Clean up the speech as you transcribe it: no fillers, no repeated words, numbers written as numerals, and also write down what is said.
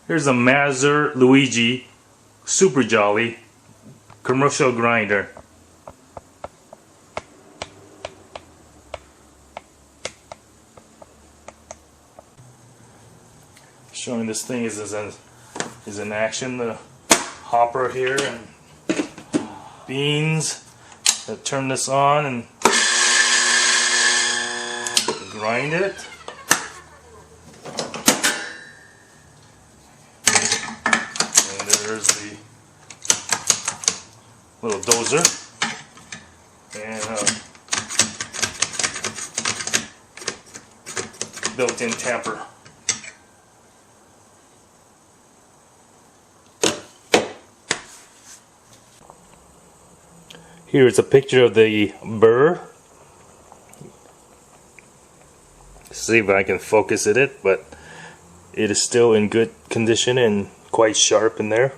Here's a Mazzer Luigi Super Jolly commercial grinder. Showing this thing is in action. The hopper here and beans. Turn this on and grind it. And there's the little dozer and built-in tamper. Here is a picture of the burr. See if I can focus it, but it is still in good condition and quite sharp in there.